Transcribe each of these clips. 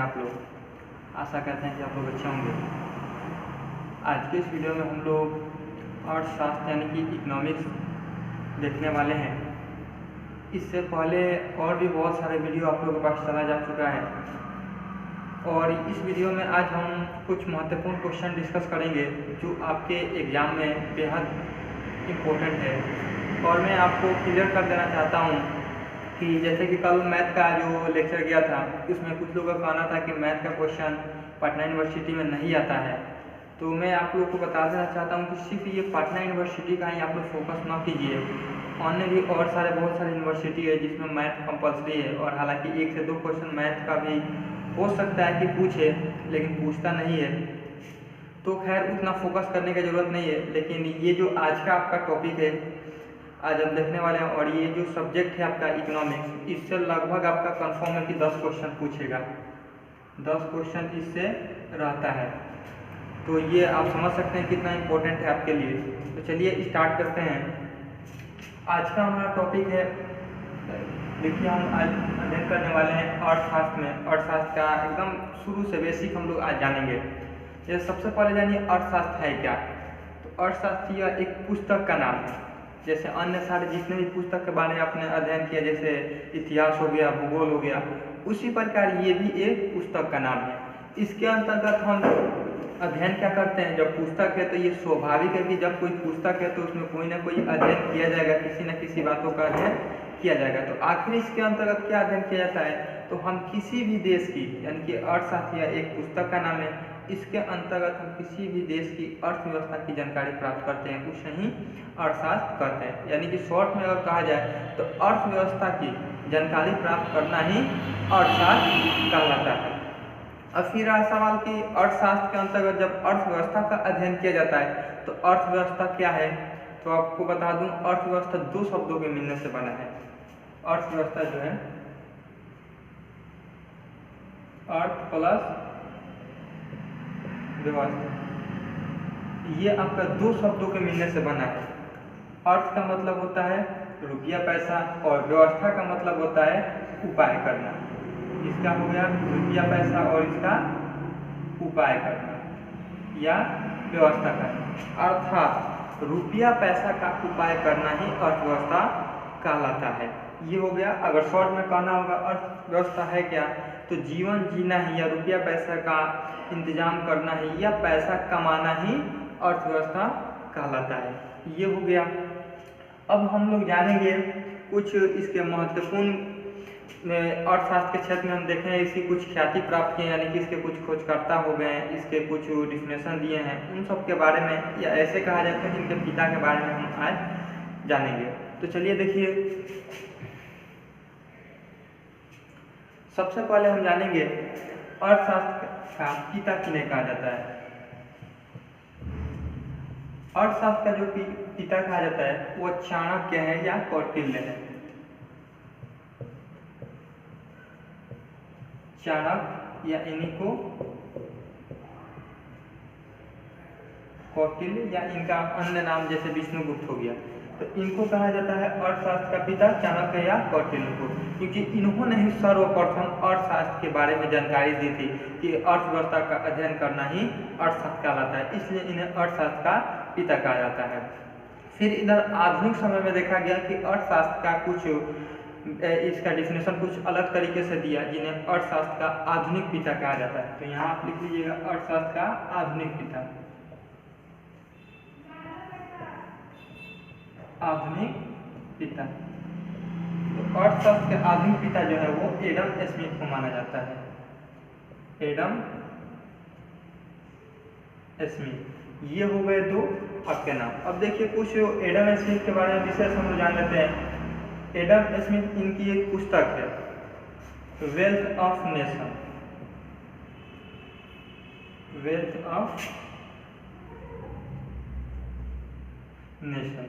हैं आप लोग? आशा करते हैं कि आप लोग अच्छे होंगे। आज के इस वीडियो में हम लोग अर्थशास्त्र यानी कि इकोनॉमिक्स देखने वाले हैं। इससे पहले और भी बहुत सारे वीडियो आप लोगों के पास चला जा चुका है और इस वीडियो में आज हम कुछ महत्वपूर्ण क्वेश्चन डिस्कस करेंगे जो आपके एग्ज़ाम में बेहद इम्पोर्टेंट है। और मैं आपको क्लियर कर देना चाहता हूँ कि जैसे कि कल मैथ का जो लेक्चर गया था उसमें कुछ लोगों का कहना था कि मैथ का क्वेश्चन पटना यूनिवर्सिटी में नहीं आता है, तो मैं आप लोगों को बता देना चाहता हूँ कि सिर्फ ये पटना यूनिवर्सिटी का ही आप लोग फोकस ना कीजिए। अन्य भी और बहुत सारे यूनिवर्सिटी है जिसमें मैथ कंपलसरी है और हालांकि 1 से 2 क्वेश्चन मैथ का भी हो सकता है कि पूछे, लेकिन पूछता नहीं है, तो खैर उतना फोकस करने की ज़रूरत नहीं है। लेकिन ये जो आज का आपका टॉपिक है, आज हम देखने वाले हैं, और ये जो सब्जेक्ट है आपका इकोनॉमिक्स, इससे लगभग आपका कंफर्म है कि 10 क्वेश्चन पूछेगा। 10 क्वेश्चन इससे रहता है, तो ये आप समझ सकते हैं कितना इम्पोर्टेंट है आपके लिए। तो चलिए स्टार्ट करते हैं। आज का हमारा टॉपिक है, देखिए हम आज अध्ययन करने वाले हैं अर्थशास्त्र में। अर्थशास्त्र का एकदम शुरू से बेसिक हम लोग आज जानेंगे। जैसे सबसे पहले जानिए अर्थशास्त्र है क्या। तो अर्थशास्त्र यह एक पुस्तक का नाम है। जैसे अन्य सारे जितने भी पुस्तक के बारे में आपने अध्ययन किया, जैसे इतिहास हो गया, भूगोल हो गया, उसी प्रकार ये भी एक पुस्तक का नाम है। इसके अंतर्गत हम अध्ययन क्या करते हैं, जब पुस्तक है तो ये स्वाभाविक है कि जब कोई पुस्तक है तो उसमें कोई ना कोई अध्ययन किया जाएगा, किसी न किसी बातों का अध्ययन किया जाएगा। तो आखिर इसके अंतर्गत क्या अध्ययन किया जाता है, तो हम किसी भी देश की, यानी कि अर्थशास्त्र एक पुस्तक का नाम है, इसके अंतर्गत हम किसी भी देश की अर्थव्यवस्था की जानकारी प्राप्त करते हैं, उसे ही अर्थशास्त्र कहते हैं। यानी कि शॉर्ट में अगर कहा जाए तो अर्थव्यवस्था की जानकारी प्राप्त करना ही अर्थशास्त्र कहलाता है। अब फिर आया सवाल कि अर्थशास्त्र के अंतर्गत जब अर्थव्यवस्था का अध्ययन किया जाता है तो अर्थव्यवस्था क्या है। तो आपको बता दूं, अर्थव्यवस्था 2 शब्दों के मिलने से बना है। अर्थव्यवस्था जो है अर्थ प्लस व्यवस्था, ये आपका 2 शब्दों के मिलने से बना है। अर्थ का मतलब होता है रुपया पैसा और व्यवस्था का मतलब होता है उपाय करना। इसका हो गया रुपया पैसा और इसका उपाय करना या व्यवस्था करना, अर्थात रुपया पैसा का उपाय करना ही अर्थव्यवस्था कहलाता है। ये हो गया। अगर शॉर्ट में कहना होगा अर्थव्यवस्था है क्या, तो जीवन जीना ही या रुपया पैसा का इंतजाम करना ही या पैसा कमाना ही अर्थव्यवस्था कहलाता है। ये हो गया। अब हम लोग जानेंगे कुछ इसके महत्वपूर्ण अर्थशास्त्र के क्षेत्र में हम देखें इसकी कुछ ख्याति प्राप्त की, यानी कि इसके कुछ खोजकर्ता हो गए हैं, इसके कुछ डिफिनेशन दिए हैं, उन सब के बारे में, या ऐसे कहा जाता है कि इनके पिता के बारे में हम आज जानेंगे। तो चलिए देखिए, सबसे पहले हम जानेंगे अर्थशास्त्र का पिता किन्हें कहा जाता है। अर्थशास्त्र का जो पिता कहा जाता है वो चाणक्य है या कौटिल्य है। चाणक्य या इन्हीं को कौटिल्य, या इनका अन्य नाम जैसे विष्णुगुप्त हो गया, तो इनको कहा जाता है अर्थशास्त्र का पिता चाणक्य या कौटिल्य को, क्योंकि इन्होंने ही सर्वप्रथम अर्थशास्त्र के बारे में जानकारी दी थी कि अर्थव्यवस्था का अध्ययन करना ही अर्थशास्त्र कहलाता है, इसलिए इन्हें अर्थशास्त्र का पिता कहा जाता है। फिर इधर आधुनिक समय में देखा गया कि अर्थशास्त्र का कुछ इसका डिफिनेशन कुछ अलग तरीके से दिया, जिन्हें अर्थशास्त्र का आधुनिक पिता कहा जाता है। तो यहाँ आप लिख लीजिएगा अर्थशास्त्र का आधुनिक पिता। आधुनिक पिता, तो अर्थशास्त्र के आधुनिक पिता जो है वो एडम स्मिथ को माना जाता है। Adam Smith. ये हो गए 2 आपके नाम। अब देखिए कुछ एडम स्मिथ के बारे में विशेष हम लोग जान लेते हैं। एडम स्मिथ, इनकी एक पुस्तक है wealth of nation. Wealth of nation,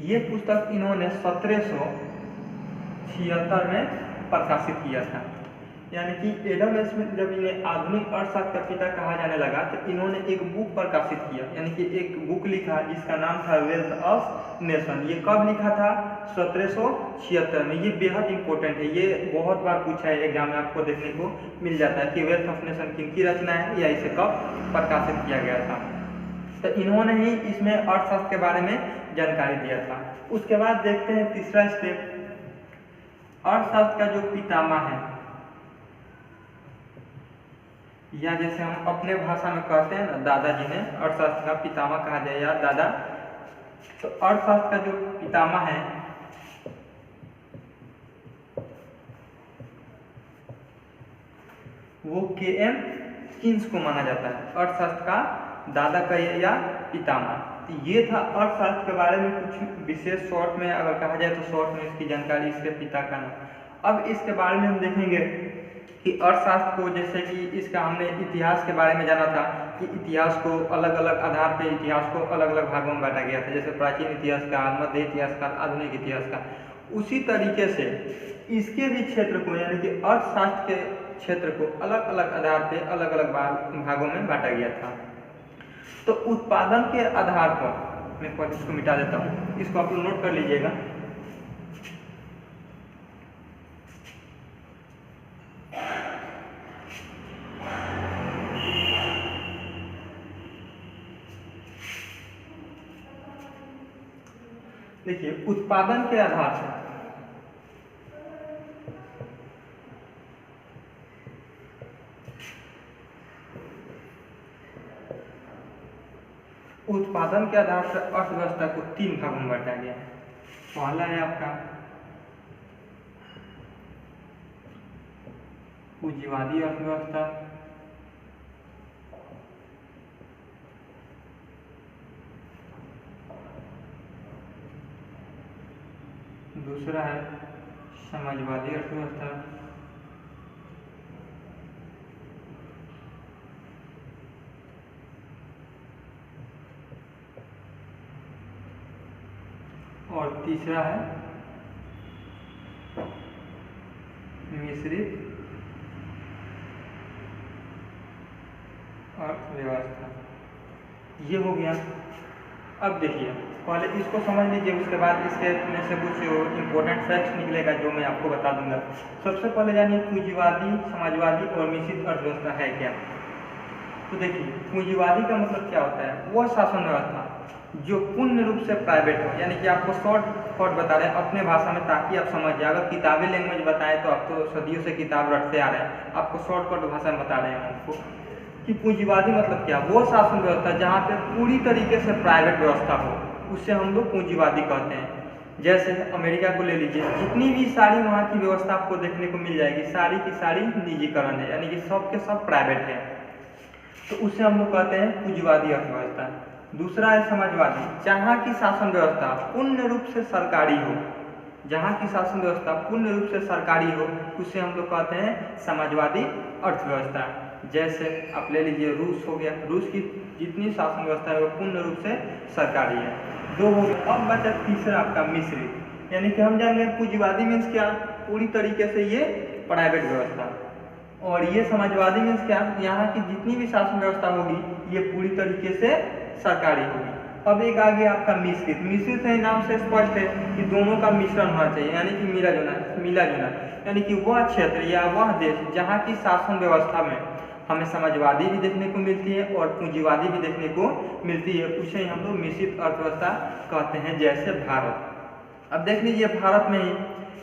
ये पुस्तक इन्होंने 1776 में प्रकाशित किया था। यानी कि एडम स्मिथ जब इन्हें आधुनिक अर्थशास्त्र का पिता कहा जाने लगा तो इन्होंने एक बुक प्रकाशित किया, यानी कि एक बुक लिखा जिसका नाम था वेल्थ ऑफ नेशन। ये कब लिखा था? 1776 में। ये बेहद इंपॉर्टेंट है, ये बहुत बार पूछा है एग्जाम में, आपको देखने को मिल जाता है कि वेल्थ ऑफ नेशन किनकी रचना है या इसे कब प्रकाशित किया गया था। तो इन्होंने ही इसमें अर्थशास्त्र के बारे में जानकारी दिया था। उसके बाद देखते हैं तीसरा स्टेप, अर्थशास्त्र का जो पितामह है, या जैसे हम अपने भाषा में कहते हैं ना, दादाजी ने अर्थशास्त्र का पितामह कहा जाए या दादा। तो अर्थशास्त्र का जो पितामह है वो के.एम. कीन्स को माना जाता है, अर्थशास्त्र का दादा का या पितामह। तो ये था अर्थशास्त्र के बारे में कुछ विशेष शॉर्ट में अगर कहा जाए तो शॉर्ट में इसकी जानकारी, इसके पिता का नाम। अब इसके बारे में हम देखेंगे कि अर्थशास्त्र को, जैसे कि इसका हमने इतिहास के बारे में जाना था कि इतिहास को अलग अलग आधार पे इतिहास को अलग अलग भागों में बांटा गया था, जैसे प्राचीन इतिहास का, मध्य इतिहास का, आधुनिक इतिहास का। उसी तरीके से इसके भी क्षेत्र को, यानी कि अर्थशास्त्र के क्षेत्र को अलग अलग आधार पे अलग अलग भागों में बांटा गया था। तो उत्पादन के आधार पर, मैं पहले इसको मिटा देता हूँ, इसको आप लोग नोट कर लीजिएगा। देखिए, उत्पादन के आधार पर अर्थव्यवस्था को 3 भागों में बांटा गया है। पहला है आपका पूंजीवादी अर्थव्यवस्था, दूसरा है समाजवादी अर्थव्यवस्था, और तीसरा है मिश्रित अर्थव्यवस्था। ये हो गया। अब देखिए, पहले इसको समझ लीजिए, उसके बाद इसके में से कुछ इंपॉर्टेंट फैक्ट्स निकलेगा जो मैं आपको बता दूंगा। सबसे पहले जानिए पूंजीवादी, समाजवादी और मिश्रित अर्थव्यवस्था है क्या। तो देखिए, पूंजीवादी का मतलब क्या होता है? वह शासन व्यवस्था जो पूर्ण रूप से प्राइवेट हो, यानी कि आपको शॉर्ट बता रहे हैं अपने भाषा में ताकि आप समझ जाए। अगर किताबी लैंग्वेज बताएं तो आप तो सदियों से किताब रटते आ रहे हैं, आपको शॉर्टकट भाषा में बता रहे हैं आपको कि पूंजीवादी मतलब क्या? वो शासन व्यवस्था जहाँ पे पूरी तरीके से प्राइवेट व्यवस्था हो, उससे हम लोग पूंजीवादी कहते हैं। जैसे अमेरिका को ले लीजिए, जितनी भी सारी वहाँ की व्यवस्था आपको देखने को मिल जाएगी, सारी की सारी निजीकरण है, यानी कि सब के सब प्राइवेट है। तो उससे हम लोग कहते हैं पूंजीवादी अर्थव्यवस्था। दूसरा है समाजवादी, जहाँ की शासन व्यवस्था पूर्ण रूप से सरकारी हो, जहाँ की शासन व्यवस्था पूर्ण रूप से सरकारी हो, उसे हम लोग कहते हैं समाजवादी अर्थव्यवस्था। जैसे आप ले लीजिए रूस हो गया, रूस की जितनी शासन व्यवस्था है वो पूर्ण रूप से सरकारी है। 2 हो गए। अब बचा तीसरा आपका मिश्रित, यानी कि हम जानेंगे पूंजीवादी मीन्स क्या? पूरी तरीके से ये प्राइवेट व्यवस्था, और ये समाजवादी मीन्स क्या? यहाँ की जितनी भी शासन व्यवस्था होगी ये पूरी तरीके से सरकारी होगी। अब एक आगे आपका मिश्रित। मिश्रित है, नाम से स्पष्ट है कि दोनों का मिश्रण होना चाहिए, यानी कि मिला जुला, यानी कि वह क्षेत्र या वह देश जहाँ की शासन व्यवस्था में हमें समाजवादी भी देखने को मिलती है और पूंजीवादी भी देखने को मिलती है, उसे हम लोग मिश्रित अर्थव्यवस्था कहते हैं। जैसे भारत, अब देख लीजिए भारत में ही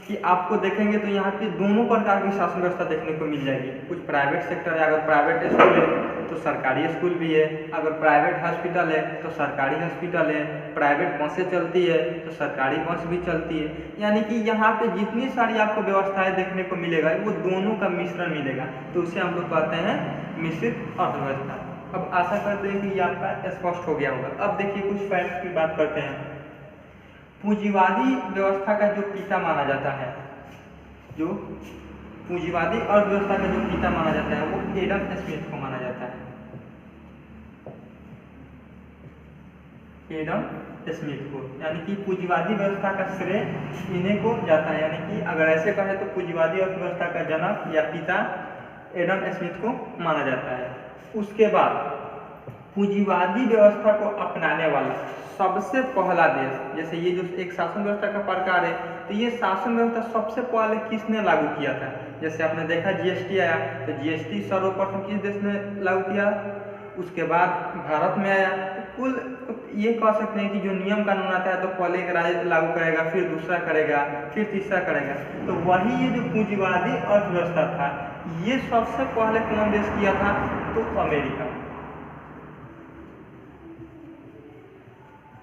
कि आपको देखेंगे तो यहाँ पे दोनों प्रकार की शासन व्यवस्था देखने को मिल जाएगी। कुछ प्राइवेट सेक्टर है, अगर प्राइवेट स्कूल है तो सरकारी स्कूल भी है, अगर प्राइवेट हॉस्पिटल है तो सरकारी हॉस्पिटल है, प्राइवेट बसें चलती है तो सरकारी बस भी चलती है। यानी कि यहाँ पे जितनी सारी आपको व्यवस्थाएं देखने को मिलेगा वो दोनों का मिश्रण मिलेगा, तो उसे हम लोग कहते हैं मिश्रित अर्थव्यवस्था। अब आशा करते हैं कि ये आपका स्पष्ट हो गया होगा। अब देखिए कुछ फैक्ट्स की बात करते हैं। पूंजीवादी व्यवस्था का जो पिता माना जाता है, जो पूंजीवादी अर्थव्यवस्था का जो पिता माना जाता है वो एडम स्मिथ को माना जाता है, एडम स्मिथ को। यानी कि पूंजीवादी व्यवस्था का श्रेय इन्हें को जाता है, यानी कि अगर ऐसे कहें तो पूंजीवादी अर्थव्यवस्था का जनक या पिता एडम स्मिथ को माना जाता है। उसके बाद पूंजीवादी व्यवस्था को अपनाने वाला सबसे पहला देश, जैसे ये जो एक शासन व्यवस्था का प्रकार है, तो ये शासन व्यवस्था सबसे पहले किसने लागू किया था? जैसे आपने देखा जीएसटी आया, तो जीएसटी सर्वप्रथम किस देश ने लागू किया? उसके बाद भारत में आया। कुल ये कह सकते हैं कि जो नियम कानून आता है तो पहले एक राज्य लागू करेगा, फिर दूसरा करेगा, फिर तीसरा करेगा। तो वही ये जो पूंजीवादी अर्थव्यवस्था था, ये सबसे पहले कौन देश किया था? तो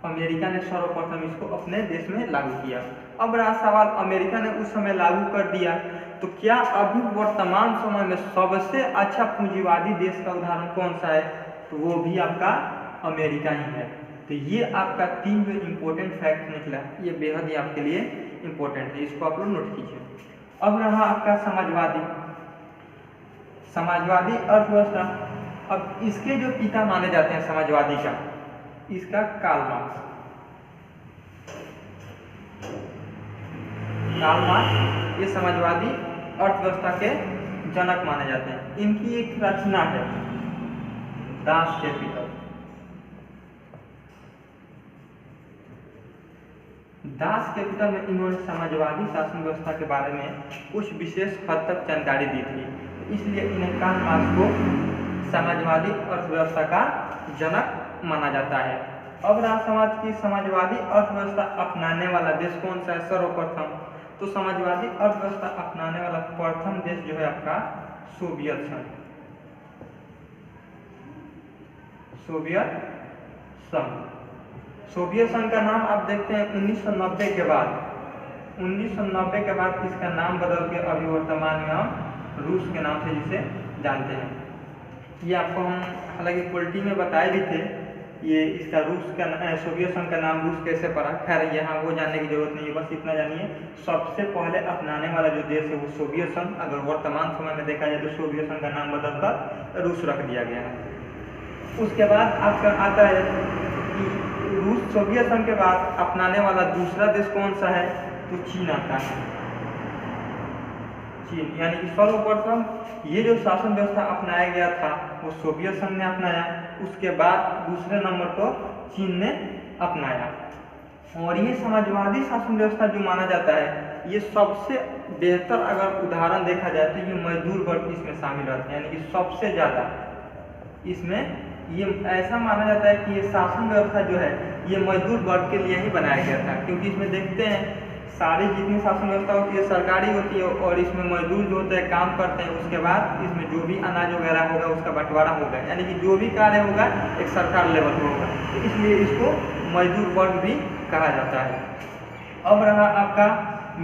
अमेरिका ने सर्वप्रथम इसको अपने देश में लागू किया। अब रहा सवाल, अमेरिका ने उस समय लागू कर दिया, तो क्या अभी वर्तमान समय में सबसे अच्छा पूंजीवादी देश का उदाहरण कौन सा है? तो वो भी आपका अमेरिका ही है। तो ये आपका 3 जो इम्पोर्टेंट फैक्ट निकला, ये बेहद ही आपके लिए इम्पोर्टेंट है, इसको आप लोग नोट कीजिए। अब रहा आपका समाजवादी अर्थव्यवस्था। अब इसके जो पिता माने जाते हैं समाजवादी का, इसका कार्ल मार्क्स ये समाजवादी अर्थव्यवस्था के जनक माने जाते हैं। इनकी एक रचना है दास कैपिटल। दास कैपिटल में इन्होंने समाजवादी शासन व्यवस्था के बारे में कुछ विशेष हद तक जानकारी दी थी, इसलिए इन्हें कार्ल मार्क्स को समाजवादी अर्थव्यवस्था का जनक माना जाता है। अब रहा समाज की समाजवादी अर्थव्यवस्था अपनाने वाला देश कौन सा है? सर्वप्रथम तो समाजवादी अर्थव्यवस्था अपनाने वाला प्रथम देश जो है आपका सोवियत संघ। सोवियत संघ का नाम आप देखते हैं 1990 के बाद इसका नाम बदल के अभी वर्तमान में हम रूस के नाम से जिसे जानते हैं। ये आपको हम हालांकि पॉलिटी में बताए भी थे, ये इसका सोवियत संघ का नाम रूस कैसे पड़ा। खैर यहाँ वो जानने की जरूरत नहीं है, बस इतना जानिए सबसे पहले अपनाने वाला जो देश है वो सोवियत संघ। अगर वर्तमान समय में देखा जाए तो सोवियत संघ का नाम बदलकर रूस रख दिया गया है। उसके बाद आपका आता है कि रूस सोवियत संघ के बाद अपनाने वाला दूसरा देश कौन सा है? तो चीन आता है। चीन यानी कि सर्वप्रथम ये जो शासन व्यवस्था अपनाया गया था वो सोवियत संघ ने अपनाया, उसके बाद दूसरे नंबर पर चीन ने अपनाया। और ये समाजवादी शासन व्यवस्था जो माना जाता है, ये सबसे बेहतर अगर उदाहरण देखा जाए तो ये मजदूर वर्ग इसमें शामिल रहते हैं, यानी कि सबसे ज़्यादा इसमें ये ऐसा माना जाता है कि ये शासन व्यवस्था जो है ये मजदूर वर्ग के लिए ही बनाया गया था, क्योंकि इसमें देखते हैं सारी जितनी शासन व्यवस्था होती है सरकारी होती है और इसमें मजदूर जो होते हैं काम करते हैं, उसके बाद इसमें जो भी अनाज वगैरह होगा उसका बंटवारा होगा, यानी कि जो भी कार्य होगा एक सरकार लेवल पर होगा, तो इसलिए इसको मजदूर वर्ग भी कहा जाता है। अब रहा आपका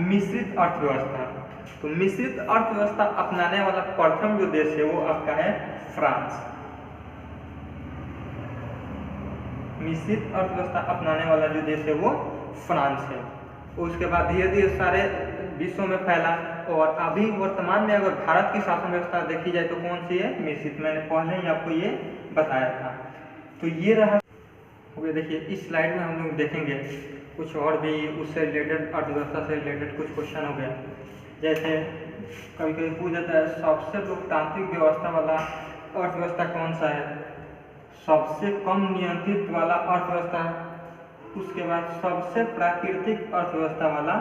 मिश्रित अर्थव्यवस्था। तो मिश्रित अर्थव्यवस्था अपनाने वाला प्रथम जो देश है वो आपका है फ्रांस। मिश्रित अर्थव्यवस्था अपनाने वाला जो देश है वो फ्रांस है। उसके बाद धीरे धीरे सारे विश्व में फैला, और अभी वर्तमान में अगर भारत की शासन व्यवस्था देखी जाए तो कौन सी है? मिश्रित। मैंने पहले ही आपको ये बताया था। तो ये रहा हो गया। देखिए इस स्लाइड में हम लोग देखेंगे कुछ और भी उससे रिलेटेड, अर्थव्यवस्था से रिलेटेड कुछ क्वेश्चन हो गया। जैसे कभी कभी पूछ जाता है सबसे लोकतांत्रिक व्यवस्था वाला अर्थव्यवस्था कौन सा है, सबसे कम नियंत्रित वाला अर्थव्यवस्था, उसके बाद सबसे प्राकृतिक अर्थव्यवस्था वाला।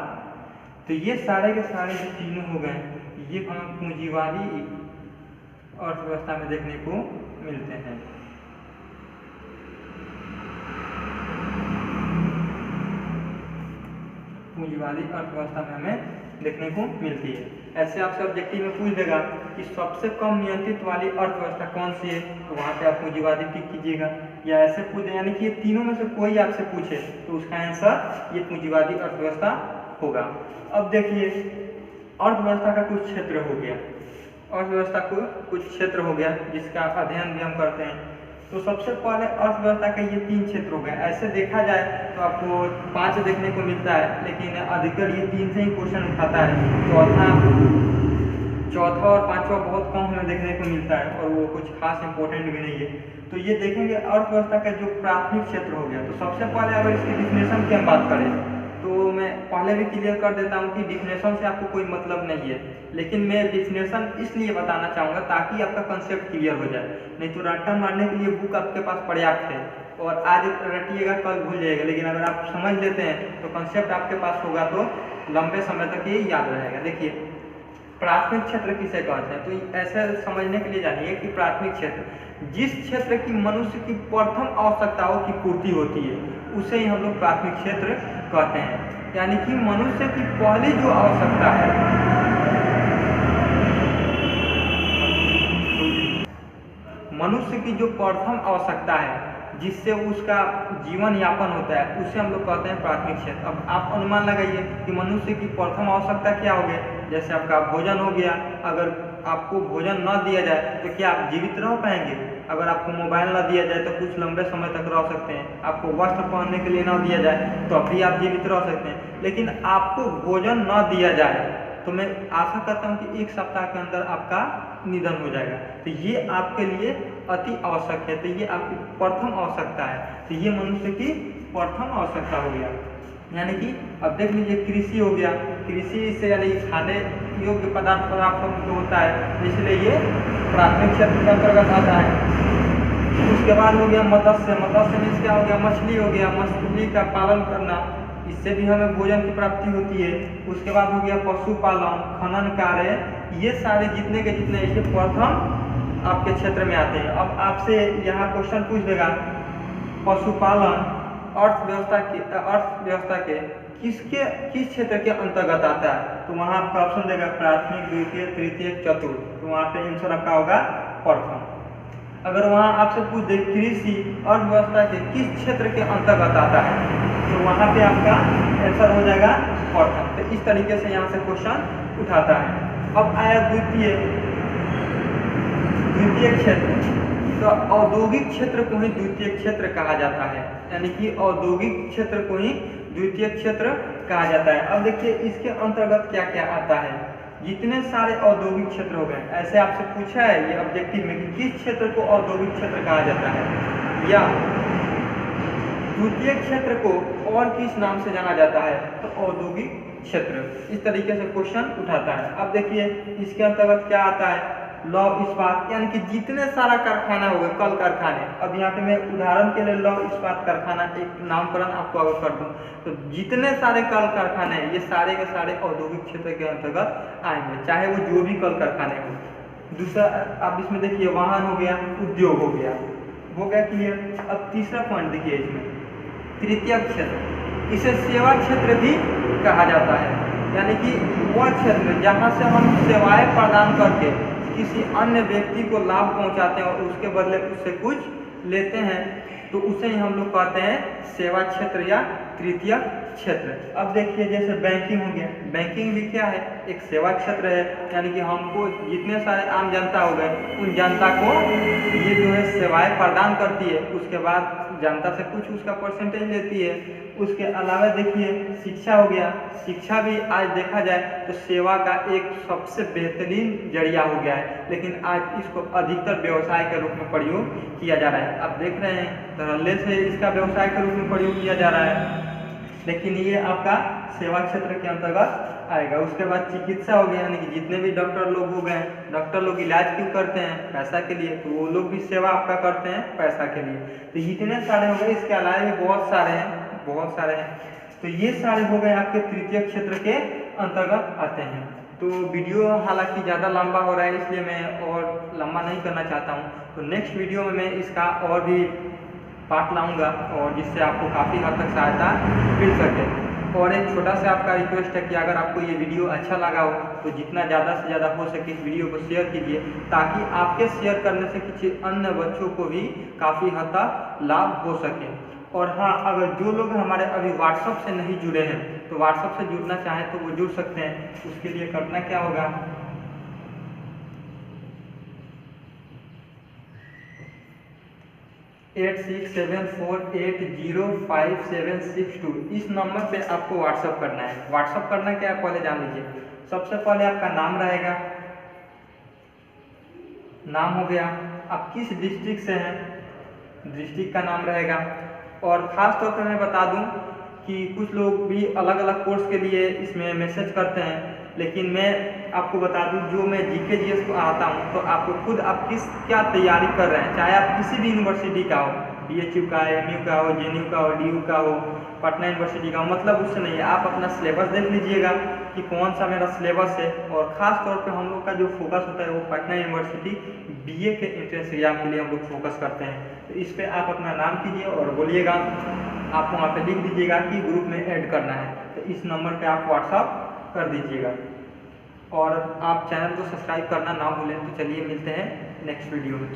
तो ये सारे के सारे जो तीनों हो गए, ये हमें पूंजीवादी अर्थव्यवस्था में देखने को मिलते हैं। पूंजीवादी अर्थव्यवस्था में हमें देखने को मिलती है। ऐसे आपसे ऑब्जेक्टिव में पूछ देगा कि सबसे कम नियंत्रित वाली अर्थव्यवस्था कौन सी है, तो वहाँ पे आप पूंजीवादी टिक कीजिएगा, या ऐसे पूछ दे यानी कि ये तीनों में से कोई आपसे पूछे तो उसका आंसर ये पूंजीवादी अर्थव्यवस्था होगा। अब देखिए अर्थव्यवस्था का कुछ क्षेत्र हो गया, अर्थव्यवस्था को कुछ क्षेत्र हो गया जिसका अध्ययन भी हम करते हैं। तो सबसे पहले अर्थव्यवस्था के ये 3 क्षेत्र हो गए। ऐसे देखा जाए तो आपको 5 देखने को मिलता है, लेकिन अधिकतर ये 3 से ही क्वेश्चन उठाता है। चौथा और पांचवा बहुत कम हमें देखने को मिलता है और वो कुछ खास इंपॉर्टेंट भी नहीं है। तो ये देखेंगे अर्थव्यवस्था का जो प्राथमिक क्षेत्र हो गया। तो सबसे पहले अगर इसकी डिफिनेशन की हम बात करें तो मैं पहले भी क्लियर कर देता हूँ कि डिफिनेशन से आपको कोई मतलब नहीं है, लेकिन मैं डिफिनेशन इसलिए बताना चाहूँगा ताकि आपका कंसेप्ट क्लियर हो जाए। नहीं तो रट्टा मारने के लिए बुक आपके पास पर्याप्त है और आज रटिएगा कल भूल जाएगा, लेकिन अगर आप समझ लेते हैं तो कंसेप्ट आपके पास होगा तो लंबे समय तक ये याद रहेगा। देखिए प्राथमिक क्षेत्र किसे कहते हैं, तो ऐसे समझने के लिए जानिए कि प्राथमिक क्षेत्र जिस क्षेत्र की मनुष्य की प्रथम आवश्यकताओं की पूर्ति होती है उसे ही हम लोग प्राथमिक क्षेत्र कहते हैं। यानी कि मनुष्य की पहली जो आवश्यकता है, मनुष्य की जो प्रथम आवश्यकता है जिससे उसका जीवन यापन होता है उसे हम लोग कहते हैं प्राथमिक क्षेत्र। अब आप अनुमान लगाइए कि मनुष्य की प्रथम आवश्यकता क्या हो गई। जैसे आपका भोजन हो गया, अगर आपको भोजन न दिया जाए तो क्या आप जीवित रह पाएंगे। अगर आपको मोबाइल न दिया जाए तो कुछ लंबे समय तक रह सकते हैं। आपको वस्त्र पहनने के लिए न दिया जाए तो अभी आप जीवित रह सकते हैं, लेकिन आपको भोजन न दिया जाए तो मैं आशा करता हूँ कि 1 सप्ताह के अंदर आपका निधन हो जाएगा। तो ये आपके लिए अति आवश्यक है, तो ये आपकी प्रथम आवश्यकता है। तो ये मनुष्य की प्रथम आवश्यकता हो गया। यानी कि अब देख लीजिए कृषि हो गया, कृषि से यानी खाने योग्य पदार्थ प्राप्त होता है, इसलिए ये प्राथमिक क्षेत्र के अंतर्गत आता है। उसके बाद हो गया मत्स्य, मत्स्य मीन्स क्या हो गया, मछली हो गया, मछली का पालन करना, इससे भी हमें भोजन की प्राप्ति होती है। उसके बाद हो गया पशुपालन, खनन कार्य, ये सारे जितने के जितने ये प्रथम आपके क्षेत्र में आते हैं। अब आपसे यहाँ क्वेश्चन पूछ देगा पशुपालन अर्थव्यवस्था के किस क्षेत्र के अंतर्गत आता है, तो वहाँ आपका ऑप्शन देगा प्राथमिक, द्वितीय, तृतीय, चतुर्थ, तो वहाँ पे आंसर आपका होगा प्रथम। अगर वहाँ आपसे पूछ दे कृषि अर्थव्यवस्था के किस क्षेत्र के अंतर्गत आता है, तो वहाँ पे आपका आंसर हो जाएगा प्रथम। तो इस तरीके से यहाँ से क्वेश्चन उठाता है। अब आया द्वितीय क्षेत्र, तो औद्योगिक क्षेत्र को ही द्वितीय क्षेत्र कहा जाता है। यानी कि औद्योगिक क्षेत्र को ही द्वितीय क्षेत्र कहा जाता है। अब देखिए इसके अंतर्गत क्या क्या आता है। जितने सारे औद्योगिक क्षेत्र हो गए, ऐसे आपसे पूछा है ये ऑब्जेक्टिव में कि किस क्षेत्र को औद्योगिक क्षेत्र कहा जाता है, या द्वितीय क्षेत्र को और किस नाम से जाना जाता है, तो औद्योगिक क्षेत्र। इस तरीके से क्वेश्चन उठाता है। अब देखिए इसके अंतर्गत क्या आता है, लौह इस्पात, यानी कि जितने सारा कारखाना हो गए, कल कारखाने। अब यहाँ पे मैं उदाहरण के लिए लौह इस्पात कारखाना एक नामकरण आपको अगर कर दूं, तो जितने सारे कल कारखाने हैं ये सारे के सारे औद्योगिक क्षेत्र के अंतर्गत आएंगे, चाहे वो जो भी कल कारखाने हो। दूसरा आप इसमें देखिए वाहन हो गया, उद्योग हो गया क्लियर। अब तीसरा पॉइंट देखिए इसमें तृतीय क्षेत्र, इसे सेवा क्षेत्र भी कहा जाता है। यानी कि वह क्षेत्र जहाँ से हम सेवाएं प्रदान करके किसी अन्य व्यक्ति को लाभ पहुंचाते हैं और उसके बदले उससे कुछ लेते हैं, तो उसे ही हम लोग कहते हैं सेवा क्षेत्र या तृतीय क्षेत्र। अब देखिए जैसे बैंकिंग हो गया, बैंकिंग भी क्या है, एक सेवा क्षेत्र है। यानी कि हमको जितने सारे आम जनता हो गए उन जनता को ये जो है सेवाएं प्रदान करती है, उसके बाद जनता से कुछ उसका परसेंटेज लेती है। उसके अलावा देखिए शिक्षा हो गया, शिक्षा भी आज देखा जाए तो सेवा का एक सबसे बेहतरीन जरिया हो गया है, लेकिन आज इसको अधिकतर व्यवसाय के रूप में प्रयोग किया जा रहा है। आप देख रहे हैं धड़ल्ले से इसका व्यवसाय के रूप में प्रयोग किया जा रहा है, लेकिन ये आपका सेवा क्षेत्र के अंतर्गत आएगा। उसके बाद चिकित्सा हो गया, यानी कि जितने भी डॉक्टर लोग हो गए, डॉक्टर लोग इलाज क्यों करते हैं, पैसा के लिए, तो वो लोग भी सेवा आपका करते हैं पैसा के लिए। तो इतने सारे हो गए, इसके अलावा भी बहुत सारे हैं। तो ये सारे हो गए आपके तृतीय क्षेत्र के अंतर्गत आते हैं। तो वीडियो हालांकि ज़्यादा लंबा हो रहा है, इसलिए मैं और लंबा नहीं करना चाहता हूँ। तो नेक्स्ट वीडियो में मैं इसका और भी पार्ट लाऊंगा और जिससे आपको काफ़ी हद तक सहायता मिल सके। और एक छोटा सा आपका रिक्वेस्ट है कि अगर आपको ये वीडियो अच्छा लगा हो तो जितना ज़्यादा से ज़्यादा हो सके इस वीडियो को शेयर कीजिए, ताकि आपके शेयर करने से किसी अन्य बच्चों को भी काफ़ी हद तक लाभ हो सके। और हाँ, अगर जो लोग हमारे अभी व्हाट्सएप से नहीं जुड़े हैं तो व्हाट्सएप से जुड़ना चाहें तो वो जुड़ सकते हैं। उसके लिए करना क्या होगा, 8674805762 इस नंबर पे आपको व्हाट्सअप करना है। व्हाट्सअप करना क्या है पहले जान लीजिए। सबसे पहले आपका नाम रहेगा, नाम हो गया, आप किस डिस्ट्रिक्ट से हैं, डिस्ट्रिक्ट का नाम रहेगा। और ख़ास तौर पर मैं बता दूं कि कुछ लोग भी अलग अलग कोर्स के लिए इसमें मैसेज करते हैं, लेकिन मैं आपको बता दूं, जो मैं जीके जीएस को आता हूं, तो आपको खुद आप क्या तैयारी कर रहे हैं, चाहे आप किसी भी यूनिवर्सिटी का हो, BHU का, MU का हो, JNU का हो, DU का हो, पटना यूनिवर्सिटी का हो, मतलब उससे नहीं है। आप अपना सिलेबस देख लीजिएगा कि कौन सा मेरा सिलेबस है, और ख़ास तौर पे हम लोग का जो फोकस होता है वो पटना यूनिवर्सिटी BA के एंट्रेंस एग्जाम के लिए हम लोग फोकस करते हैं। तो इस पर आप अपना नाम कीजिए और बोलिएगा, आप वहाँ पे लिख दीजिएगा कि ग्रुप में ऐड करना है, तो इस नंबर पे आप व्हाट्सअप कर दीजिएगा। और आप चैनल को सब्सक्राइब करना ना भूलें। तो चलिए मिलते हैं नेक्स्ट वीडियो में।